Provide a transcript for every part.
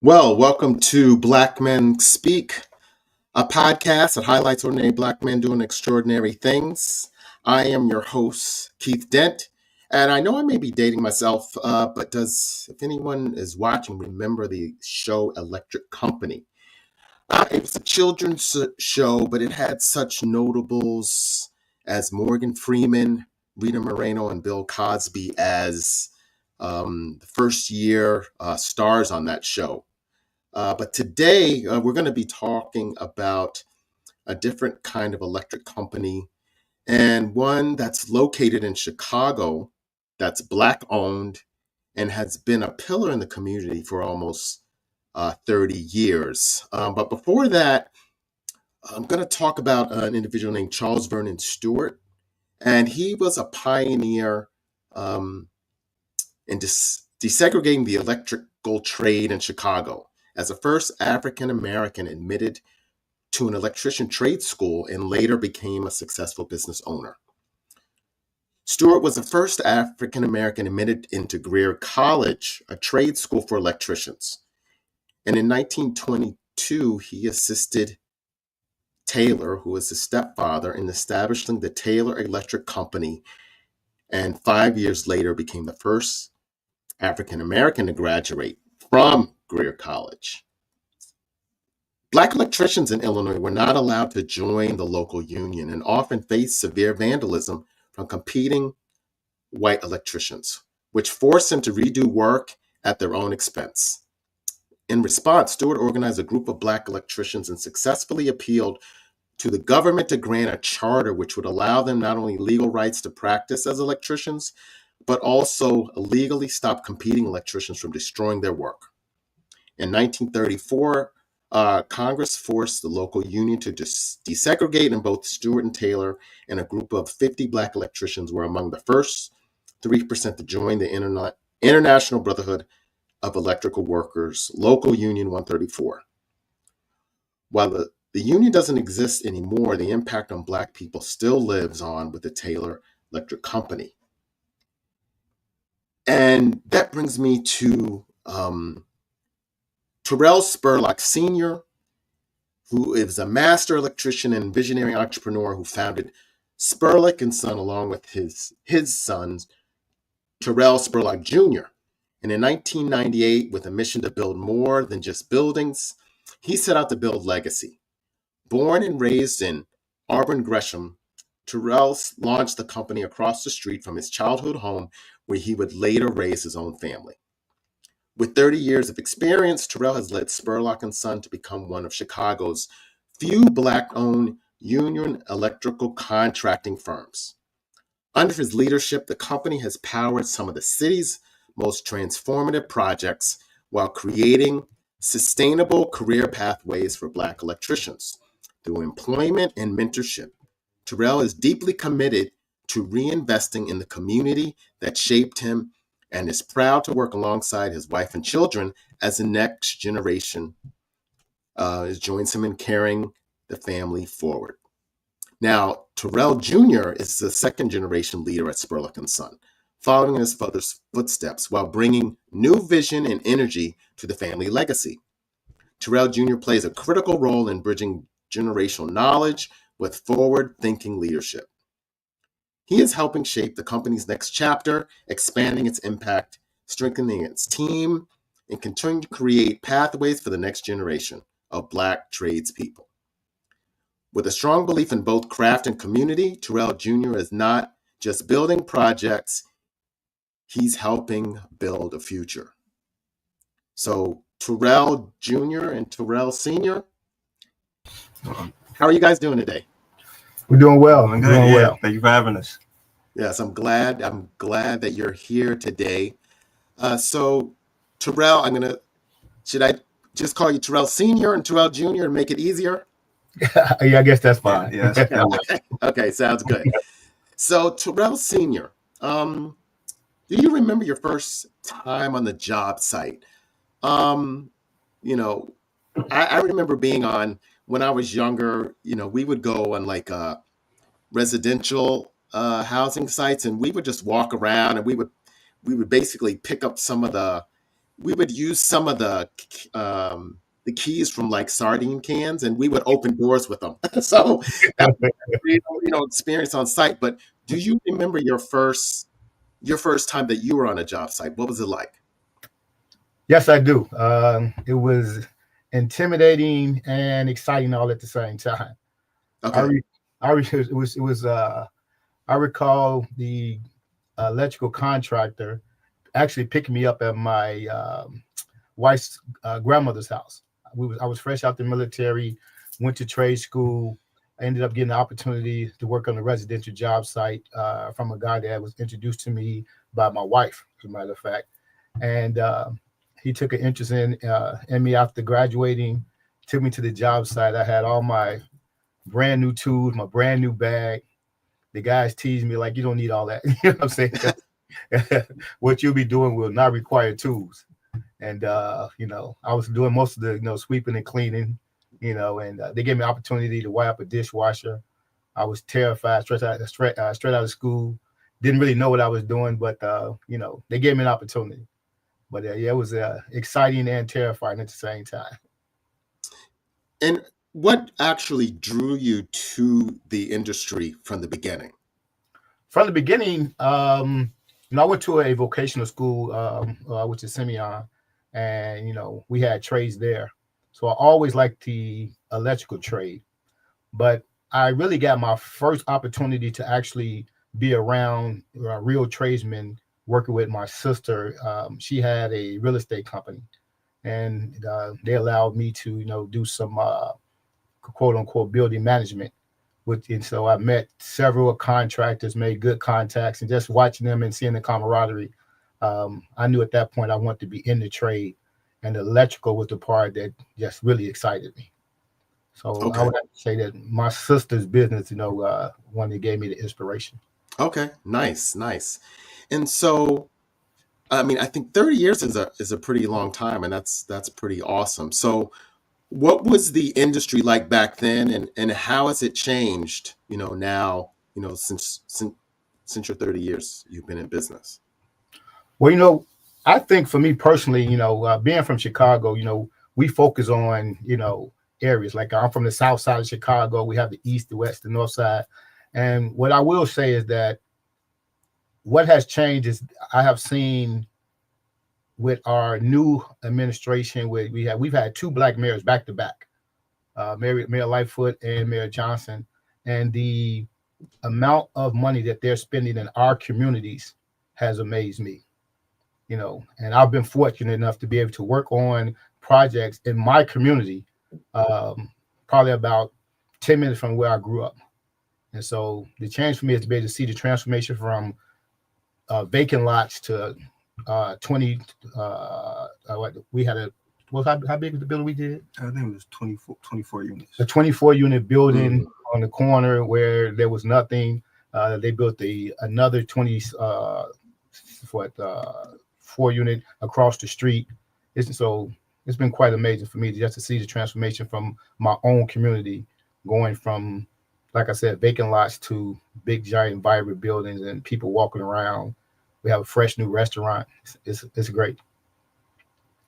Well, welcome to Black Men Speak, a podcast that highlights ordinary Black men doing extraordinary things. I am your host, Keith Dent, and I know I may be dating myself, but if anyone is watching, remember the show Electric Company? It was a children's show, but it had such notables as Morgan Freeman, Rita Moreno, and Bill Cosby as the first year stars on that show. But today we're going to be talking about a different kind of electric company and one that's located in Chicago, that's Black owned, and has been a pillar in the community for almost 30 years. But before that, I'm going to talk about an individual named Charles Vernon Stewart. And he was a pioneer in desegregating the electrical trade in Chicago as the first African American admitted to an electrician trade school and later became a successful business owner. Stewart was the first African American admitted into Greer College, a trade school for electricians. And in 1922, he assisted Taylor, who was his stepfather, in establishing the Taylor Electric Company, and 5 years later became the first African American to graduate from Greer College. Black electricians in Illinois were not allowed to join the local union and often faced severe vandalism from competing white electricians, which forced them to redo work at their own expense. In response, Stewart organized a group of Black electricians and successfully appealed to the government to grant a charter which would allow them not only legal rights to practice as electricians, but also legally stop competing electricians from destroying their work. In 1934, Congress forced the local union to desegregate, and both Stewart and Taylor and a group of 50 Black electricians were among the first 3% to join the International Brotherhood of Electrical Workers, Local Union 134. While the union doesn't exist anymore, the impact on Black people still lives on with the Taylor Electric Company. And that brings me to Terrell Spurlock Sr., who is a master electrician and visionary entrepreneur who founded Spurlock and Son along with his sons, Terrell Spurlock Jr. And in 1998, with a mission to build more than just buildings, he set out to build legacy. Born and raised in Auburn, Gresham, Terrell launched the company across the street from his childhood home, where he would later raise his own family. With 30 years of experience, Terrell has led Spurlock and Son to become one of Chicago's few Black-owned union electrical contracting firms. Under his leadership, the company has powered some of the city's most transformative projects while creating sustainable career pathways for Black electricians. Through employment and mentorship, Terrell is deeply committed to reinvesting in the community that shaped him and is proud to work alongside his wife and children as the next generation joins him in carrying the family forward. Now, Terrell Jr. is the second generation leader at Spurlock and Son, following in his father's footsteps while bringing new vision and energy to the family legacy. Terrell Jr. plays a critical role in bridging generational knowledge with forward-thinking leadership. He is helping shape the company's next chapter, expanding its impact, strengthening its team, and continuing to create pathways for the next generation of Black tradespeople. With a strong belief in both craft and community, Terrell Jr. is not just building projects, he's helping build a future. So Terrell Jr. and Terrell Sr., how are you guys doing today? We're doing well. Doing good. Well. Thank you for having us. Yes, I'm glad that you're here today. So Terrell, should I just call you Terrell Sr. and Terrell Jr. and make it easier? Yeah, I guess that's fine. Yes. Okay, sounds good. So Terrell Sr., do you remember your first time on the job site? I remember being on, when I was younger, we would go on like residential housing sites, and we would just walk around, and we would basically pick up some of the we would use some of the keys from like sardine cans, and we would open doors with them. So that was a real, experience on site. But do you remember your first time that you were on a job site? What was it like? Yes, I do. It was intimidating and exciting all at the same time. I Okay. re- I re- it was I recall the electrical contractor actually picking me up at my wife's grandmother's house. I was fresh out the military, went to trade school. I ended up getting the opportunity to work on a residential job site from a guy that was introduced to me by my wife, as a matter of fact. And he took an interest in me after graduating, took me to the job site. I had all my brand new tools, my brand new bag. The guys teased me like, you don't need all that. You know what I'm saying? What you'll be doing will not require tools. And I was doing most of the sweeping and cleaning, and they gave me an opportunity to wipe up a dishwasher. I was terrified, straight out of school. Didn't really know what I was doing, but they gave me an opportunity. But yeah, it was exciting and terrifying at the same time. And what actually drew you to the industry from the beginning? From the beginning, I went to a vocational school, which is Simeon, and we had trades there. So I always liked the electrical trade, but I really got my first opportunity to actually be around real tradesmen working with my sister. She had a real estate company, and they allowed me to do some quote unquote building management. And so I met several contractors, made good contacts, and just watching them and seeing the camaraderie, I knew at that point I wanted to be in the trade, and the electrical was the part that just really excited me. So I Okay. would have to say that my sister's business, one that gave me the inspiration. Okay. Nice. Nice. And so, I mean, I think 30 years is a pretty long time, and that's pretty awesome. So, what was the industry like back then, and how has it changed, now, since your 30 years you've been in business? Well, I think for me personally, being from Chicago, we focus on, areas like I'm from the south side of Chicago. We have the east, the west, the north side. And what I will say is that what has changed is I have seen with our new administration, we've had two black mayors back to back, Mayor Lightfoot and Mayor Johnson, and the amount of money that they're spending in our communities has amazed me. And I've been fortunate enough to be able to work on projects in my community, probably about 10 minutes from where I grew up. And so the change for me is to be able to see the transformation from vacant lots to 20. We had how big was the building we did? I think it was 24 units. A 24 unit building Mm. on the corner where there was nothing. They built another 20 4 unit across the street. It's been quite amazing for me just to see the transformation from my own community, going from, like I said, vacant lots to big, giant, vibrant buildings and people walking around. We have a fresh new restaurant. It's great.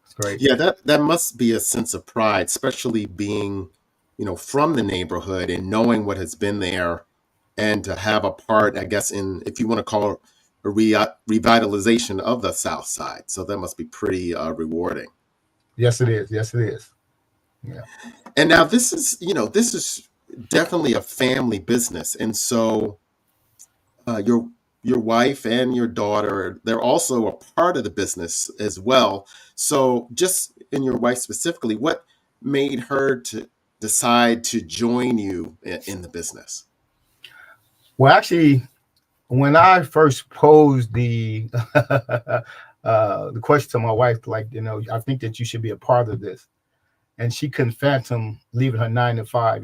It's great. Yeah, that must be a sense of pride, especially being, from the neighborhood and knowing what has been there, and to have a part, I guess, in, if you want to call it, a revitalization of the South Side. So that must be pretty rewarding. Yes, it is. Yes, it is. Yeah. And now this is definitely a family business, and so your wife and your daughter, they're also a part of the business as well. So just in your wife specifically, what made her to decide to join you in the business? Well, actually, when I first posed the the question to my wife, like, I think that you should be a part of this, and she couldn't fathom leaving her 9 to 5.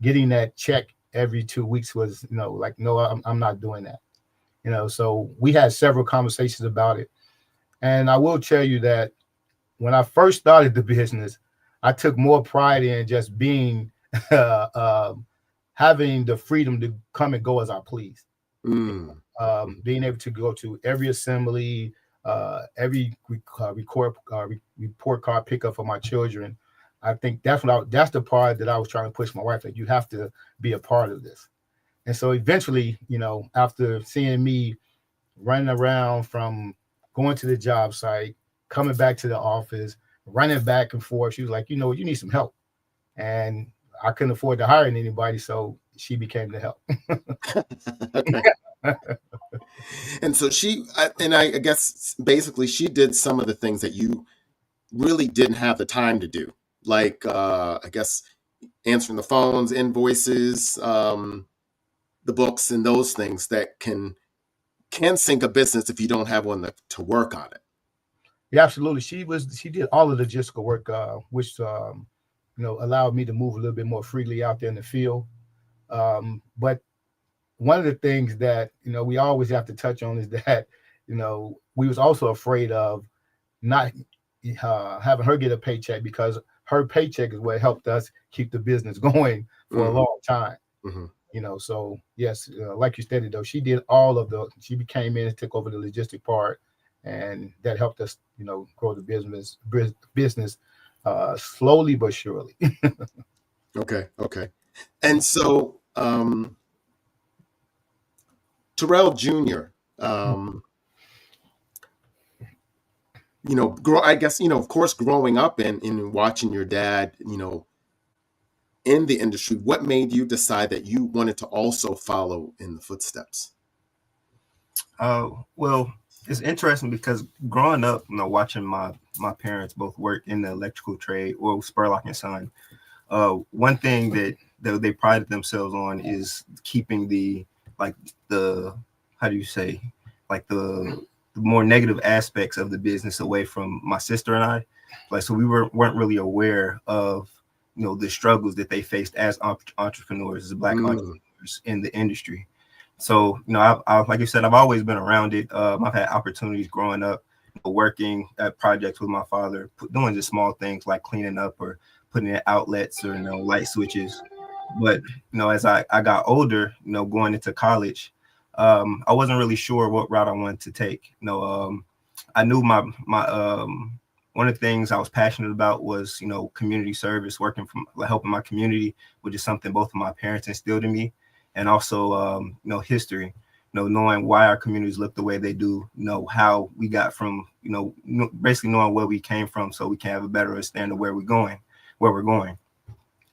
Getting that check every 2 weeks was, like, no, I'm not doing that. So we had several conversations about it, and I will tell you that when I first started the business, I took more pride in just being having the freedom to come and go as I please. Mm. Being able to go to every assembly, every report card pickup for my children. I think that's the part that I was trying to push my wife, that you have to be a part of this. And so eventually, after seeing me running around from going to the job site, coming back to the office, running back and forth, she was like, you need some help. And I couldn't afford to hire anybody, so she became the help. Okay. And so I guess basically she did some of the things that you really didn't have the time to do, like I guess answering the phones, invoices, the books, and those things that can sink a business if you don't have one to work on it. Yeah, absolutely. She did all of the logistical work, which allowed me to move a little bit more freely out there in the field. But one of the things that we always have to touch on is that we was also afraid of not having her get a paycheck, because her paycheck is what helped us keep the business going for a long time. Mm-hmm. So yes, like you stated, though, she she came in and took over the logistic part, and that helped us, grow the business slowly but surely. Okay. And so Terrell Jr., I guess, of course, growing up and watching your dad, in the industry, what made you decide that you wanted to also follow in the footsteps? Well, it's interesting because growing up, watching my parents both work in the electrical trade, or Spurlock and Son, one thing that they prided themselves on is keeping the how do you say, like the more negative aspects of the business away from my sister and I. Like, so we weren't really aware of the struggles that they faced as entrepreneurs, as Black entrepreneurs in the industry. So, I've like you said, I've always been around it. I've had opportunities growing up, working at projects with my father, doing just small things like cleaning up or putting in outlets or, light switches. But, as I got older, going into college, I wasn't really sure what route I wanted to take. I knew my one of the things I was passionate about was, community service, working from helping my community, which is something both of my parents instilled in me. And also, history, knowing why our communities look the way they do, how we got from, basically knowing where we came from, so we can have a better understanding of where we're going.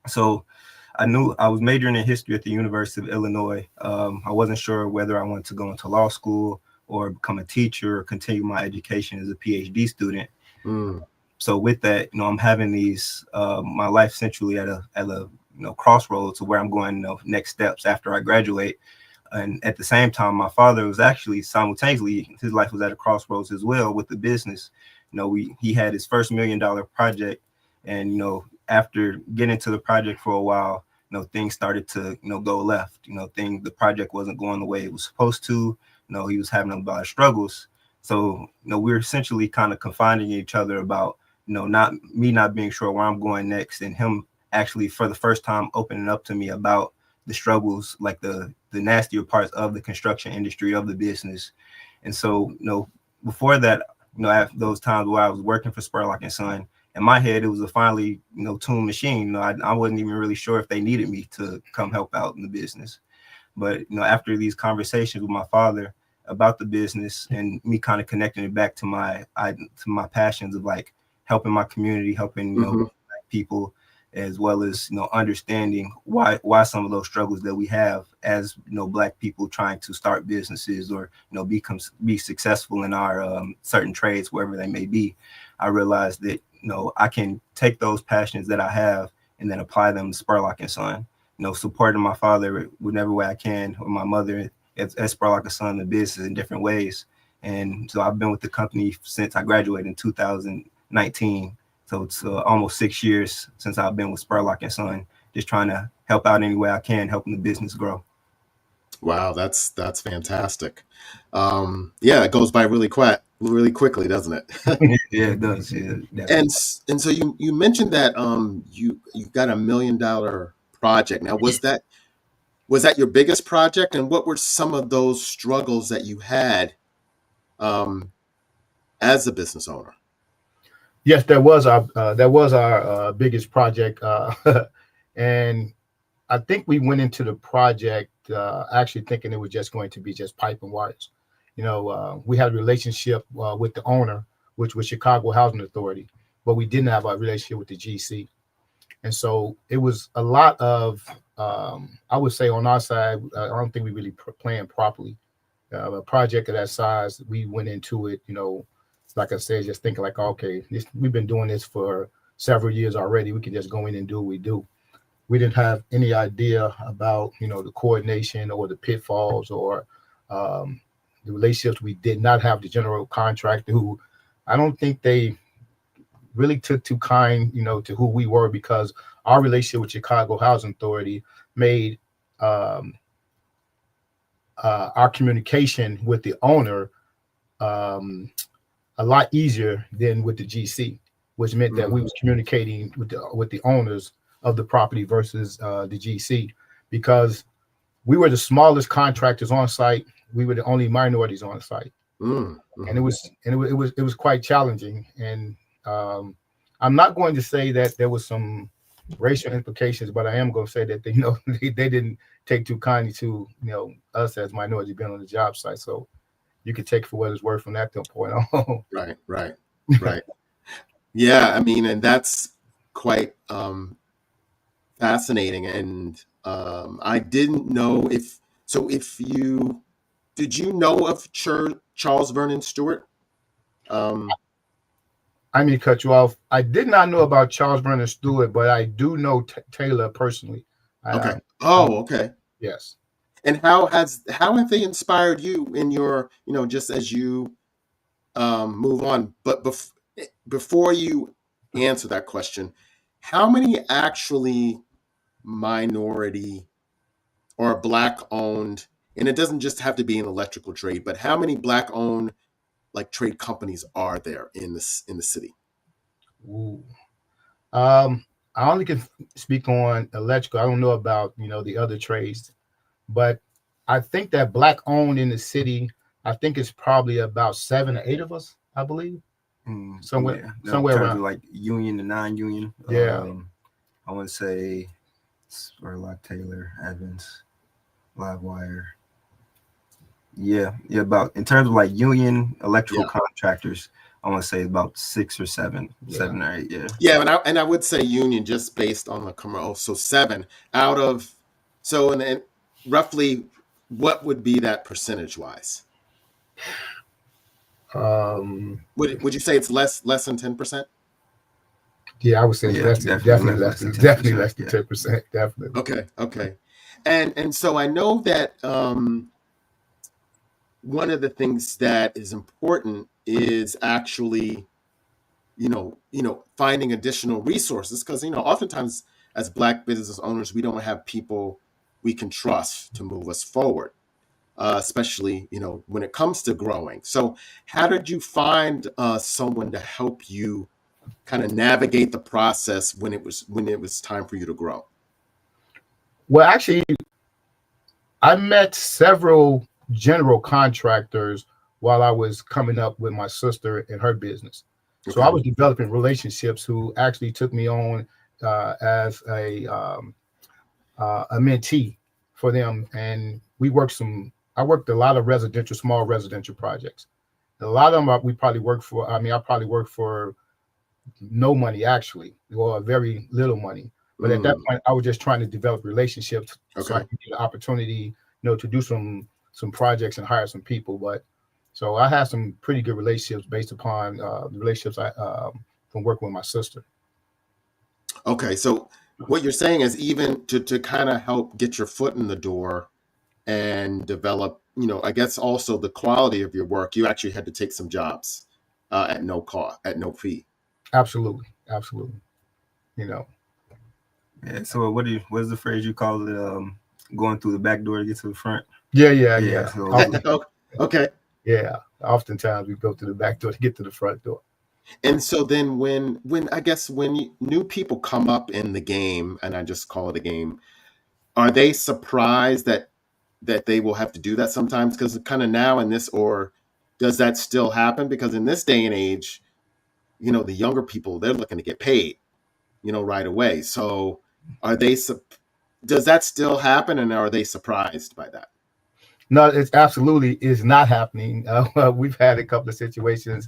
So I knew I was majoring in history at the University of Illinois. I wasn't sure whether I wanted to go into law school or become a teacher or continue my education as a PhD student. So with that, I'm having these my life essentially at a crossroads to where I'm going, next steps after I graduate. And at the same time, my father was actually simultaneously, his life was at a crossroads as well with the business. He had his first $1 million project, and after getting into the project for a while, things started to go left. The project wasn't going the way it was supposed to. He was having a lot of struggles. So we're essentially kind of confining each other about not being sure where I'm going next, and him actually for the first time opening up to me about the struggles, like the nastier parts of the construction industry, of the business. And so before that, at those times where I was working for Spurlock and Son, in my head it was a finely tuned machine. I wasn't even really sure if they needed me to come help out in the business. But after these conversations with my father about the business and me kind of connecting it back to my passions of like helping my community, helping Black people, as well as understanding why some of those struggles that we have as Black people trying to start businesses or be successful in our certain trades, wherever they may be. I realized that I can take those passions that I have and then apply them to Spurlock and Son. Supporting my father whatever way I can, or my mother as Spurlock and Son, the business in different ways. And so I've been with the company since I graduated in 2019. So it's almost 6 years since I've been with Spurlock and Son, just trying to help out any way I can, helping the business grow. Wow, that's fantastic. It goes by really quickly, doesn't it? Yeah, it does. Yeah, and so you mentioned that you got $1 million project. Now, was that your biggest project, and what were some of those struggles that you had as a business owner? Yes, that was our biggest project, and I think we went into the project actually thinking it was just going to be just pipe and wires. We had a relationship with the owner, which was Chicago Housing Authority, but we didn't have a relationship with the GC. And so it was a lot of, I would say on our side, I don't think we really planned properly. A project of that size, we went into it, like I said, just thinking like, okay, we've been doing this for several years already. We can just go in and do what we do. We didn't have any idea about, the coordination or the pitfalls or the relationships. We did not have the general contractor who I don't think they really took too kind, to who we were, because our relationship with Chicago Housing Authority made our communication with the owner a lot easier than with the GC, which meant that we was communicating with the owners of the property versus the GC, because we were the smallest contractors on site. We were the only minorities on site, and it was quite challenging. And I'm not going to say that there was some racial implications, but I am going to say that they didn't take too kindly to us as minorities being on the job site. So you can take it for what it's worth from that point on. Right. Yeah, I mean, and that's quite fascinating. And I didn't know did you know of Charles Vernon Stewart? I mean, to cut you off. I did not know about Charles Vernon Stewart, but I do know Taylor personally. Okay. Okay. Yes. And how have they inspired you in your, just as you move on? But before you answer that question, how many actually minority or Black owned, and it doesn't just have to be an electrical trade, but how many Black owned like trade companies are there in the city? Ooh. I only can speak on electrical. I don't know about the other trades, but I think that Black owned in the city, I think it's probably about 7 or 8 of us, I believe. Somewhere around, like union and non-union. Yeah. I want to say Spurlock, Taylor, Evans, Livewire. Yeah. About in terms of like union electrical contractors, I want to say about 6 or 7, 7 or 8. Yeah, and I would say union just based on the commercial. So 7 out of and then roughly what would be that percentage wise? Would you say it's less than 10%? Yeah, I would say definitely less than 10%. Definitely. Okay. And so I know that one of the things that is important is actually, finding additional resources, because oftentimes as Black business owners, we don't have people we can trust to move us forward, especially when it comes to growing. So how did you find someone to help you kind of navigate the process when it was time for you to grow? Well, actually, I met several general contractors while I was coming up with my sister and her business. Okay. So I was developing relationships who actually took me on as a mentee for them, and I worked a lot of small residential projects. A lot of them we probably worked for. I probably worked for no money actually, or very little money. But at that point, I was just trying to develop relationships so I could get an opportunity, to do some projects and hire some people. But so I had some pretty good relationships based upon the relationships I from working with my sister. Okay, so what you're saying is even to kind of help get your foot in the door and develop, I guess also the quality of your work, you actually had to take some jobs at no cost, at no fee. Absolutely. Yeah. So what is the phrase you call it? Going through the back door to get to the front. Yeah. So, okay. Yeah. Oftentimes we go through the back door to get to the front door. And so then when new people come up in the game, and I just call it a game, are they surprised that they will have to do that sometimes? Because kind of now in this, or Does that still happen? Because in this day and age, the younger people, they're looking to get paid, right away. So are they, does that still happen, and are they surprised by that? No, it's absolutely is not happening. We've had a couple of situations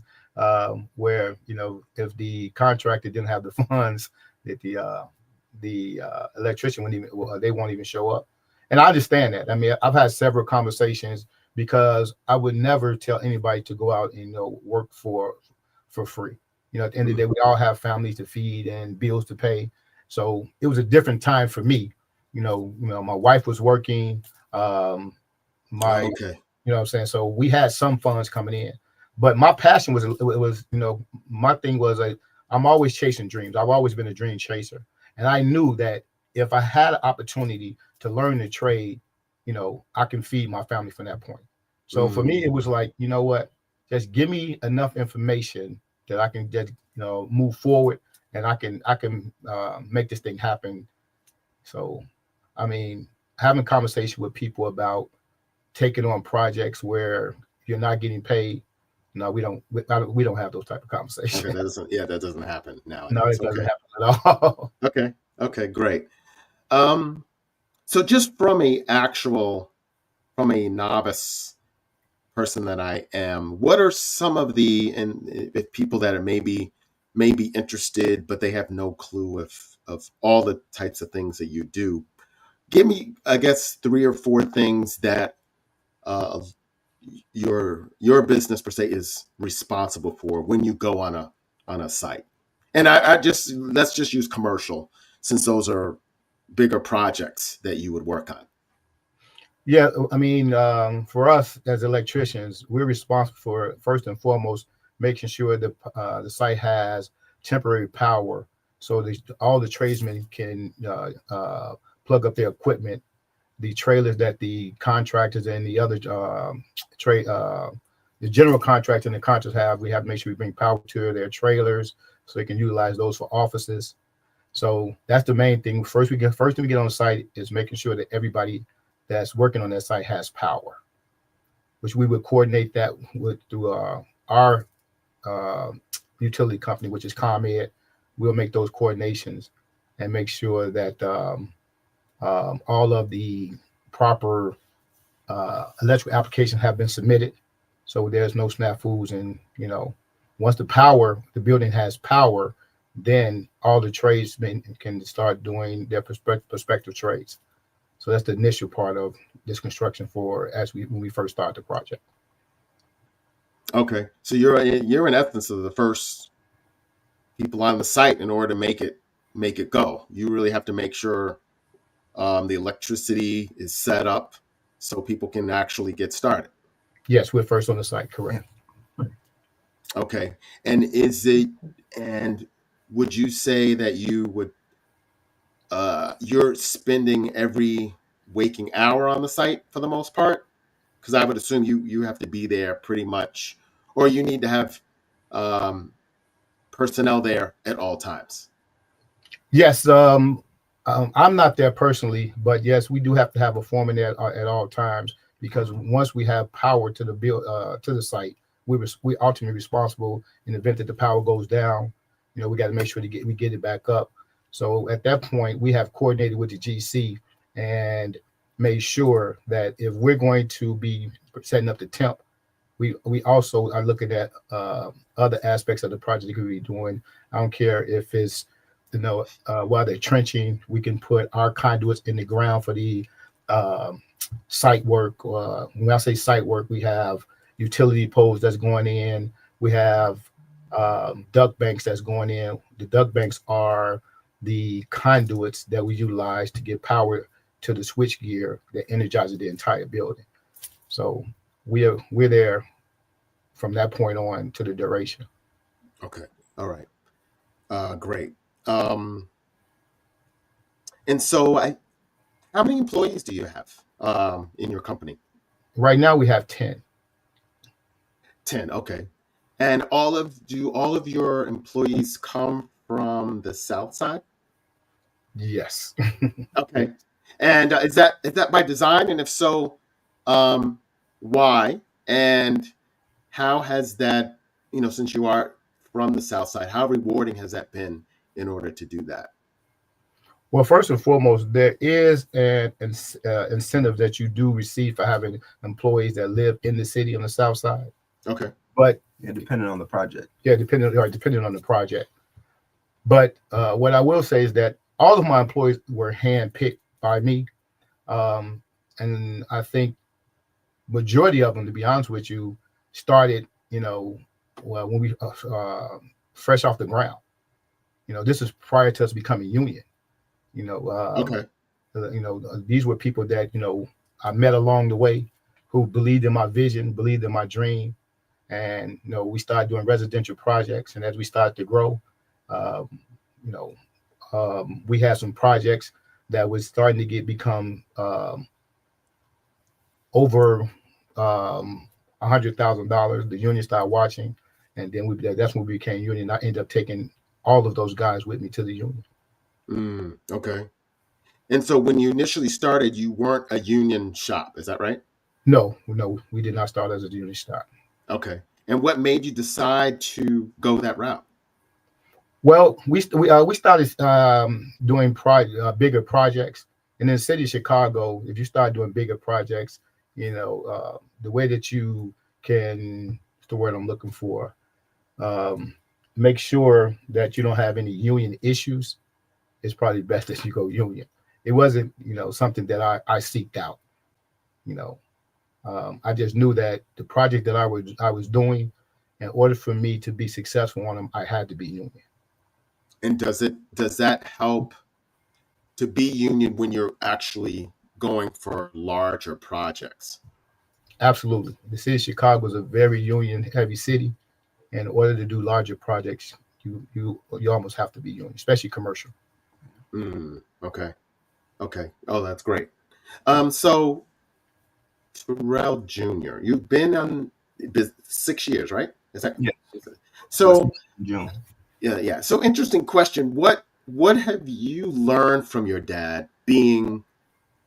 where if the contractor didn't have the funds, that the electrician wouldn't even they won't even show up. And I understand that. I mean, I've had several conversations because I would never tell anybody to go out and work for free. At the end of the day, we all have families to feed and bills to pay. So it was a different time for me. My wife was working. My Okay. what I'm saying? So we had some funds coming in, but my passion was my thing was I'm always chasing dreams. I've always been a dream chaser, and I knew that if I had an opportunity to learn the trade, I can feed my family from that point. So for me, it was like, what, just give me enough information that I can just move forward, and I can make this thing happen. So I mean, having conversation with people about taking on projects where you're not getting paid. No, we don't have those type of conversations. Okay, that doesn't happen now. No, it doesn't happen at all. Okay, great. So just from a novice person that I am, what are some of if people that are maybe interested, but they have no clue of all the types of things that you do? Give me, I guess, 3 or 4 things that your business per se is responsible for when you go on a site. And let's just use commercial, since those are bigger projects that you would work on. Yeah, I mean, for us as electricians, we're responsible for, first and foremost, making sure that the site has temporary power, so all the tradesmen can plug up their equipment. The trailers that the contractors and the other the general contractor and the contractors have, we have to make sure we bring power to their trailers so they can utilize those for offices. So that's the main thing. First thing we get on the site is making sure that everybody that's working on that site has power, which we would coordinate that through our utility company, which is ComEd. We'll make those coordinations and make sure that all of the proper electrical applications have been submitted, so there's no snafus. And once the building has power, then all the tradesmen can start doing their prospective trades. So that's the initial part of this construction when we first start the project. Okay, so you're in essence of the first people on the site. In order to make it go, you really have to make sure the electricity is set up so people can actually get started. Yes, we're first on the site, correct. Okay, and would you say that you're spending every waking hour on the site for the most part? Because I would assume you have to be there pretty much, or you need to have personnel there at all times. Yes, I'm not there personally, but yes, we do have to have a foreman there at all times, because once we have power to the site, we ultimately responsible in the event that the power goes down. We got to make sure we get it back up. So at that point, we have coordinated with the GC and made sure that if we're going to be setting up the temp, we also are looking at other aspects of the project that we're doing. I don't care if it's while they're trenching, we can put our conduits in the ground for the site work. When I say site work, we have utility poles that's going in. We have duct banks that's going in. The duct banks are the conduits that we utilize to get power to the switch gear that energizes the entire building. So we're there from that point on to the duration. Okay. All right. Great. And so how many employees do you have in your company? Right now we have 10. 10. Okay. And do all of your employees come from the South Side? Yes. Okay. And is that by design? And if so, why? And how has that, since you are from the South Side, how rewarding has that been in order to do that? Well, first and foremost, there is an incentive that you do receive for having employees that live in the city on the South Side. Okay. But Yeah, depending on the project. yeah, depending on the project. But what I will say is that all of my employees were handpicked by me, and I think majority of them, to be honest with you, started, well, when we fresh off the ground. This is prior to us becoming union. Okay. These were people that I met along the way who believed in my vision, believed in my dream, and we started doing residential projects. And as we started to grow, we had some projects that was starting to become over $100,000. The union started watching, and then that's when we became union. I ended up taking all of those guys with me to the union. Okay. And so when you initially started, you weren't a union shop, is that right? No, we did not start as a union shop. Okay. And what made you decide to go that route? Well, we started doing bigger projects, and in the city of Chicago, if you start doing bigger projects, the way that you can, what's the word I'm looking for, make sure that you don't have any union issues, is probably best that you go union. It wasn't, something that I seeked out. I just knew that the project that I was doing, in order for me to be successful on them, I had to be union. And does that help to be union when you're actually going for larger projects? Absolutely. The city of Chicago is a very union heavy city. In order to do larger projects, you almost have to be union, especially commercial. Okay. Oh, that's great. So Terrell Jr., you've been on 6 years, right? Is that? Yeah. So June. Yeah. So interesting question. What have you learned from your dad being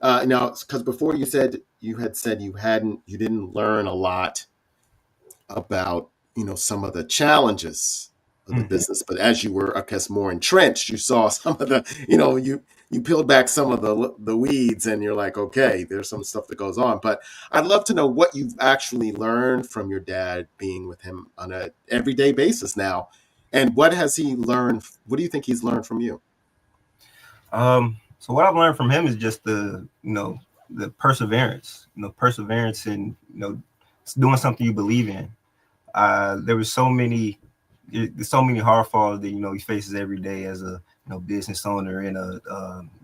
now? Because before you said you didn't learn a lot about some of the challenges of the business, but as you were, I guess, more entrenched, you saw some of the you peeled back some of the weeds, and you're like, okay, there's some stuff that goes on. But I'd love to know what you've actually learned from your dad being with him on a everyday basis now. And what has he learned? What do you think he's learned from you? So what I've learned from him is just the perseverance, perseverance in, doing something you believe in. There was there's so many hard falls that, he faces every day as a, business owner in a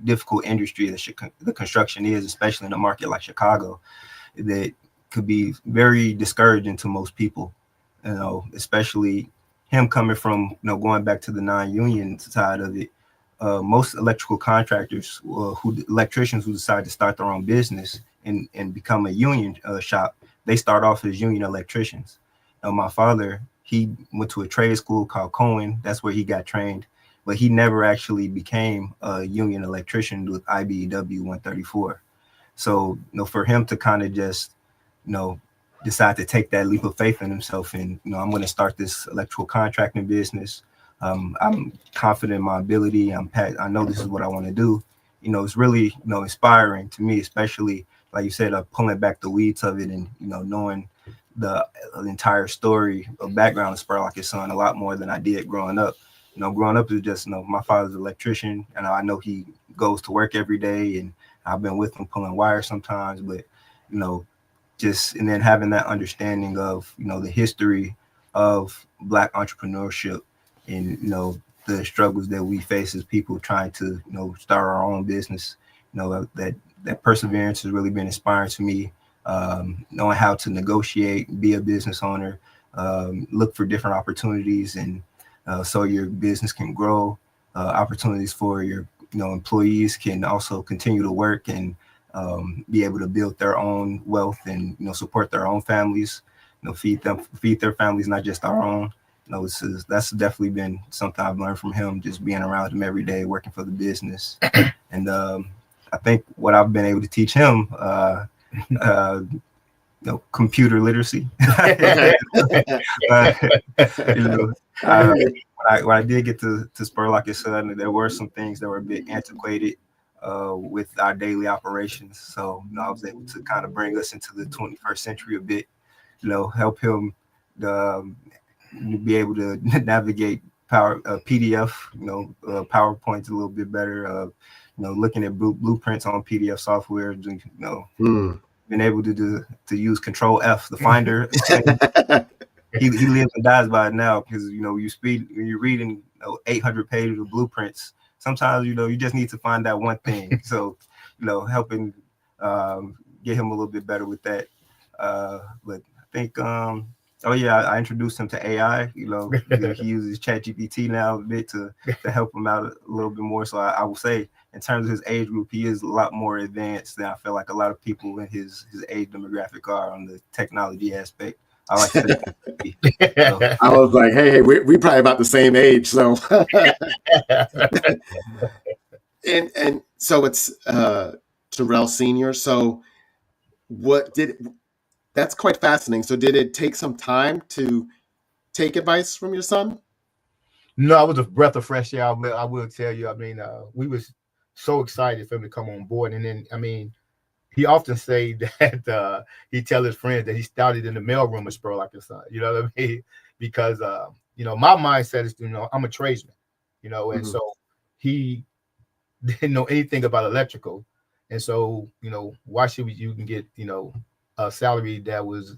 difficult industry that the construction is, especially in a market like Chicago, that could be very discouraging to most people, especially him coming from, going back to the non-union side of it. Most electrical contractors, electricians who decide to start their own business and become a union shop, they start off as union electricians. My father, he went to a trade school called Cohen. That's where he got trained, but he never actually became a union electrician with IBEW 134. So, for him to kind of just, decide to take that leap of faith in himself and, I'm going to start this electrical contracting business. I'm confident in my ability. I know this is what I want to do. It's really, inspiring to me, especially like you said, pulling back the weeds of it and, knowing the entire story of background of Spurlock and Son a lot more than I did growing up. Growing up is just, my father's an electrician, and I know he goes to work every day, and I've been with him pulling wires sometimes, but, and then having that understanding of, the history of Black entrepreneurship and, the struggles that we face as people trying to, start our own business, that perseverance has really been inspiring to me. Knowing how to negotiate, be a business owner, look for different opportunities, and so your business can grow. Opportunities for your employees can also continue to work and be able to build their own wealth and support their own families. Feed their families, not just our own. That's definitely been something I've learned from him, just being around him every day, working for the business. And I think what I've been able to teach him, computer literacy. Okay. You know, when I did get to Spurlock and Son, there were some things that were a bit antiquated with our daily operations. So I was able to kind of bring us into the 21st century a bit. Help him be able to navigate PDF, PowerPoint a little bit better. Looking at blueprints on PDF software. Being able to use Control F, the Finder. He lives and dies by it now, because when you're reading 800 pages of blueprints, sometimes you just need to find that one thing. So helping get him a little bit better with that. But I think I introduced him to AI. He uses ChatGPT now a bit to help him out a little bit more. So I will say, in terms of his age group, he is a lot more advanced than I feel like a lot of people in his age demographic are on the technology aspect. I like to say that. I was like, hey, we probably about the same age, so. and so it's Terrell Sr. So that's quite fascinating. So did it take some time to take advice from your son? No, it was a breath of fresh air. I will tell you. I mean, we was so excited for him to come on board. And then, I mean, he often say that he tell his friends that he started in the mailroom of Spurlock and Son. You know what I mean? Because my mindset is, I'm a tradesman, and so he didn't know anything about electrical. And so, why should you can get, a salary that was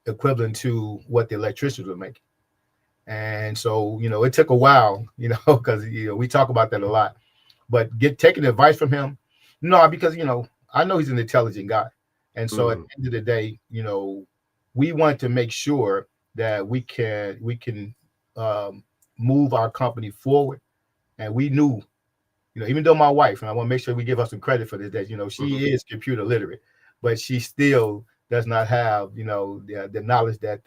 equivalent to what the electricians were making. And so, it took a while, because we talk about that a lot. But taking advice from him, no, because I know he's an intelligent guy. And so at the end of the day, we want to make sure that we can move our company forward. And we knew, even though my wife, and I want to make sure we give her some credit for this, that she is computer literate, but she still does not have the knowledge that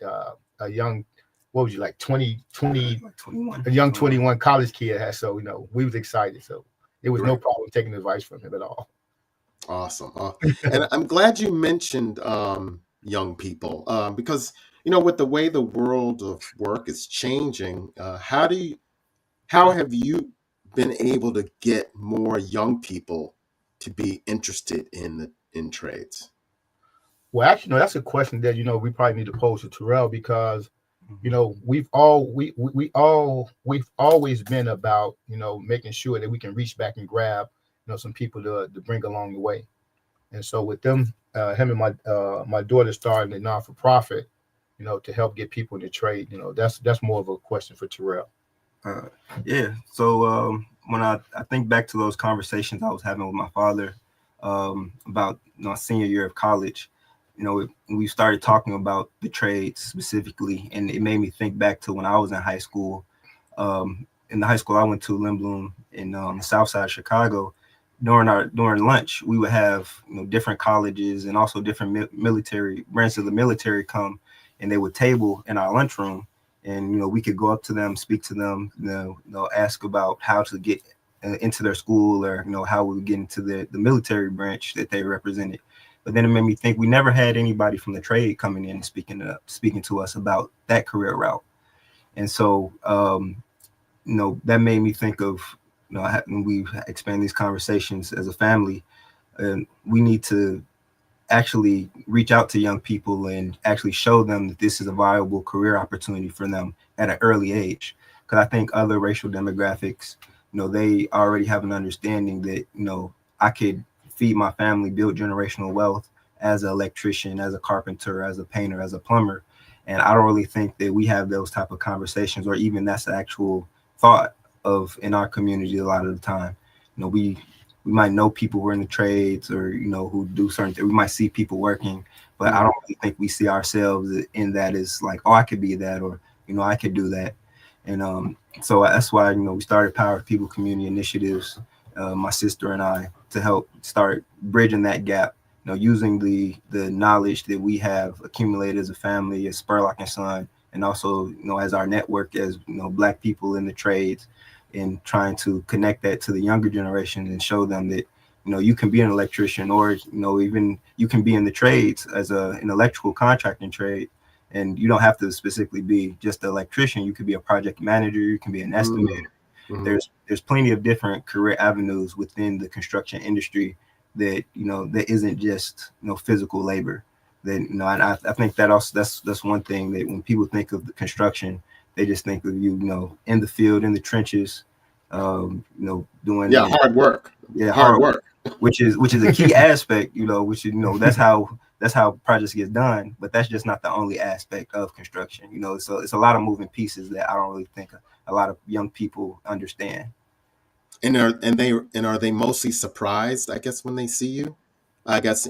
a young, what was you like 21, a young 21 college kid has. So we was excited. So it was no problem taking advice from him at all. Awesome. And I'm glad you mentioned young people, because with the way the world of work is changing, how have you been able to get more young people to be interested in trades? Well, actually, no, that's a question that we probably need to pose to Terrell, because we've always been about making sure that we can reach back and grab some people to bring along the way. And so with them, him and my daughter starting a non-for-profit, to help get people in the trade, that's more of a question for Terrell. Yeah. So when I think back to those conversations I was having with my father about senior year of college, we started talking about the trades specifically, and it made me think back to when I was in high school. In the high school I went to, Lindblom, in the south side of Chicago. During lunch, we would have different colleges and also different military branches of the military come, and they would table in our lunchroom, and we could go up to them, speak to them, ask about how to get into their school, or how we would get into the military branch that they represented. But then it made me think we never had anybody from the trade coming in and speaking to us about that career route. And so that made me think of when we expand these conversations as a family, and we need to actually reach out to young people and actually show them that this is a viable career opportunity for them at an early age. Because I think other racial demographics, they already have an understanding that I could feed my family, build generational wealth as an electrician, as a carpenter, as a painter, as a plumber. And I don't really think that we have those type of conversations, or even that's the actual thought of in our community a lot of the time. We might know people who are in the trades, or who do certain things. We might see people working, but I don't really think we see ourselves in that as like, oh, I could be that, or I could do that. And so that's why we started Power of People community initiatives, my sister and I, to help start bridging that gap, using the knowledge that we have accumulated as a family, as Spurlock and Son, and also as our network as Black people in the trades, and trying to connect that to the younger generation and show them that you can be an electrician, or even you can be in the trades as an electrical contracting trade, and you don't have to specifically be just an electrician. You could be a project manager, you can be an estimator. There's plenty of different career avenues within the construction industry that that isn't just physical labor. That and I think that also that's one thing that when people think of the construction, they just think of you in the field, in the trenches, doing hard work. Hard work, which is a key aspect, which that's how projects get done, but that's just not the only aspect of construction. So it's a lot of moving pieces that I don't really think a lot of young people understand. And are they mostly surprised, I guess, when they see you? I guess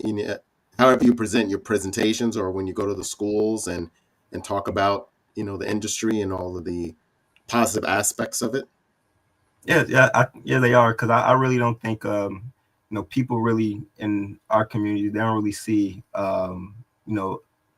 however you present your presentations, or when you go to the schools and talk about the industry and all of the positive aspects of it. Yeah, they are, because I really don't think people really in our community, they don't really see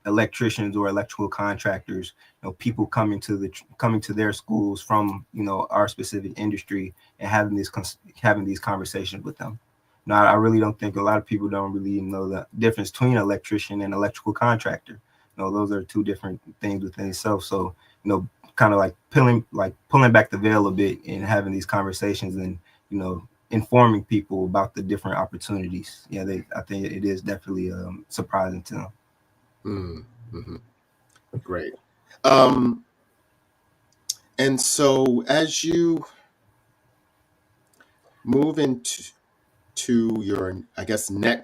electricians or electrical contractors, people coming to their schools from our specific industry and having these conversations with them. Now, I really don't think a lot of people don't really know the difference between electrician and electrical contractor. Those are two different things within itself. So kind of like pulling back the veil a bit and having these conversations and informing people about the different opportunities. I think it is definitely surprising to them. Mm-hmm. Great. And so as you move into your, I guess, your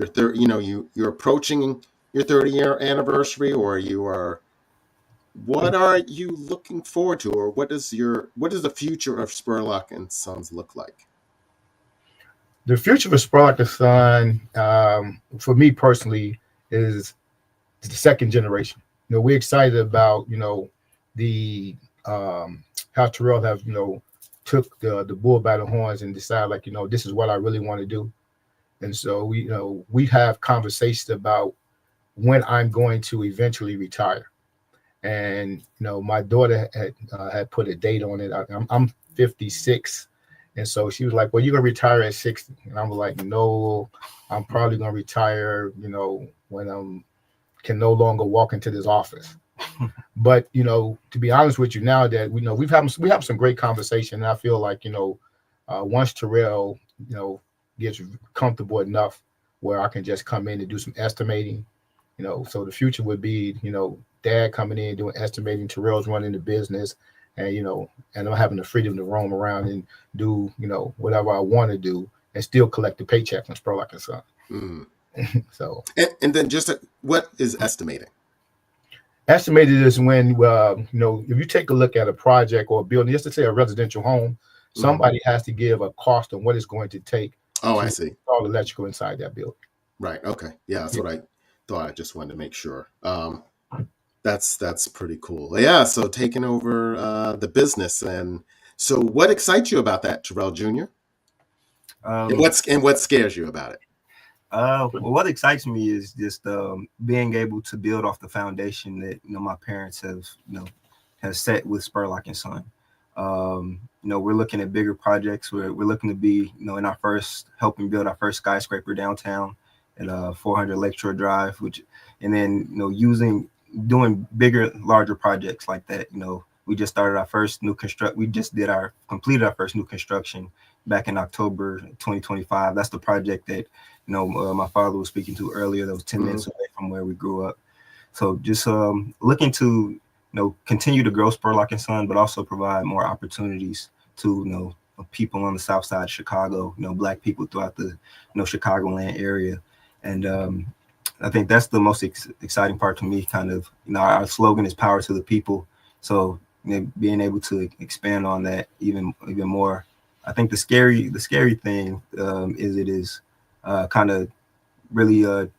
third, you're approaching your 30-year anniversary, or what are you looking forward to, or what does the future of Spurlock and Sons look like? The future of Spurlock and Son, for me personally, is the second generation. We're excited about the how Terrell have took the bull by the horns and decided this is what I really want to do. And so we have conversations about when I'm going to eventually retire. And my daughter had put a date on it. I'm 56. And so she was like, well, you're going to retire at 60. And I was like, no, I'm probably going to retire, when I can no longer walk into this office. But, to be honest with you, now that we have some great conversation. And I feel like, once Terrell, gets comfortable enough where I can just come in and do some estimating, so the future would be, Dad coming in doing estimating, Terrell's running the business, and and I'm having the freedom to roam around and do whatever I want to do and still collect the paycheck from Spurlock and Son. So and then just what is estimating? Estimated is when if you take a look at a project or a building, just to say a residential home, somebody has to give a cost on what it's going to take. I see. All electrical inside that building. Right. Okay. Yeah, that's what I thought. I just wanted to make sure. That's pretty cool. Yeah. So taking over the business, and so what excites you about that, Terrell Jr.? And what scares you about it? Well, what excites me is just being able to build off the foundation that my parents have set with Spurlock and Son. We're looking at bigger projects. We're looking to be in helping build our first skyscraper downtown at 400 Lakeshore Drive, and then doing bigger, larger projects like that. We just started our first new completed our first new construction back in October 2025. That's the project that my father was speaking to earlier. That was 10 minutes away from where we grew up. So just looking to continue to grow Spurlock and Son, but also provide more opportunities to people on the south side of Chicago, Black people throughout the Chicagoland area. And I think that's the most exciting part to me. Kind of our slogan is power to the people. So being able to expand on that even more. I think the scary thing is kind of really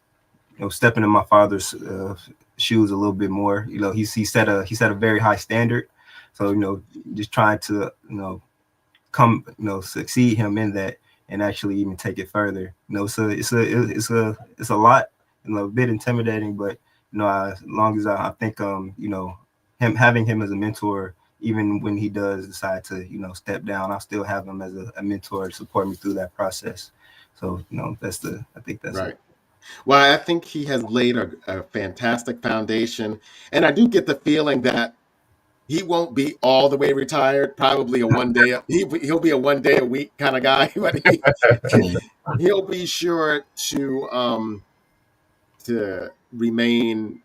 stepping in my father's shoes a little bit more. He set a very high standard. So just trying to succeed him in that and actually even take it further. So it's a lot, a bit intimidating, but as long as I think having him as a mentor, even when he does decide to step down, I'll still have him as a mentor to support me through that process. So, I think that's Right. it. Well, I think he has laid a fantastic foundation, and I do get the feeling that he won't be all the way retired. Probably he'll be a 1 day a week kind of guy, but he'll be sure to remain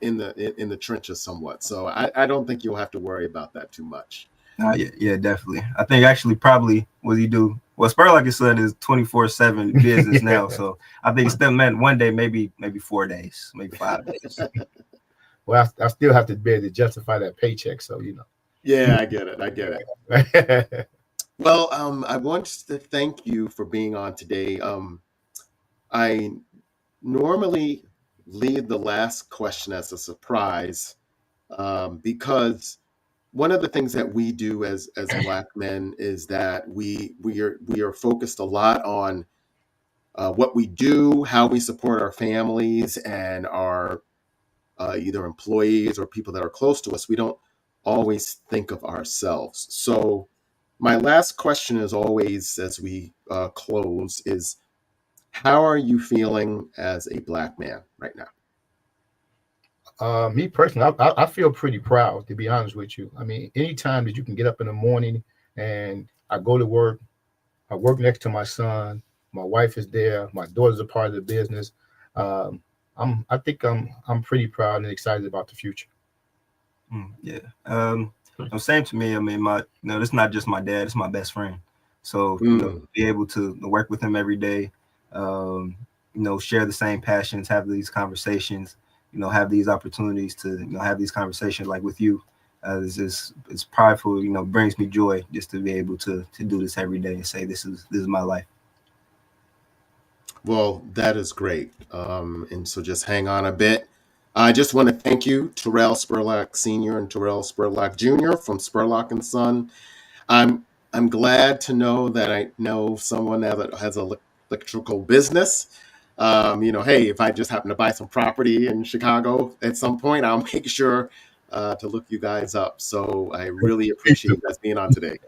in the trenches somewhat. So I don't think you'll have to worry about that too much. Yeah, definitely. I think actually probably what he do. Well, Spurlock and Son is 24/7 business now, so I think still meant 1 day, maybe 4 days, maybe 5 days. Well, I still have to be able to justify that paycheck, so Yeah, I get it. Well, I want to thank you for being on today. I normally leave the last question as a surprise, because one of the things that we do as Black men is that we are focused a lot on what we do, how we support our families and our either employees or people that are close to us. We don't always think of ourselves. So my last question is always, as we close, is how are you feeling as a Black man right now? Me personally, I feel pretty proud, to be honest with you. I mean, anytime that you can get up in the morning and I go to work, I work next to my son, my wife is there, my daughter's a part of the business. Um, I think I'm pretty proud and excited about the future. Yeah. Same to me. I mean, it's not just my dad; it's my best friend. So be able to work with him every day, share the same passions, have these conversations, have these opportunities to have these conversations like with you. It's prideful. Brings me joy just to be able to do this every day and say this is my life. Well, that is great. And so just hang on a bit. I just want to thank you, Terrell Spurlock Sr. and Terrell Spurlock Jr. from Spurlock and Son. I'm glad to know that I know someone now that has an electrical business. Hey, if I just happen to buy some property in Chicago at some point, I'll make sure to look you guys up. So I really appreciate you guys being on today.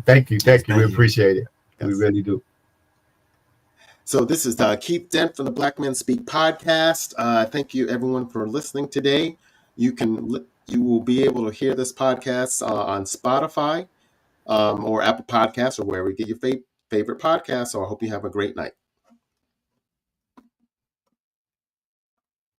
Thank you. We appreciate it. Yes. We really do. So this is Keith Dent from the Black Men Speak podcast. Thank you everyone for listening today. You will be able to hear this podcast on Spotify or Apple Podcasts or wherever you get your favorite podcasts. So I hope you have a great night.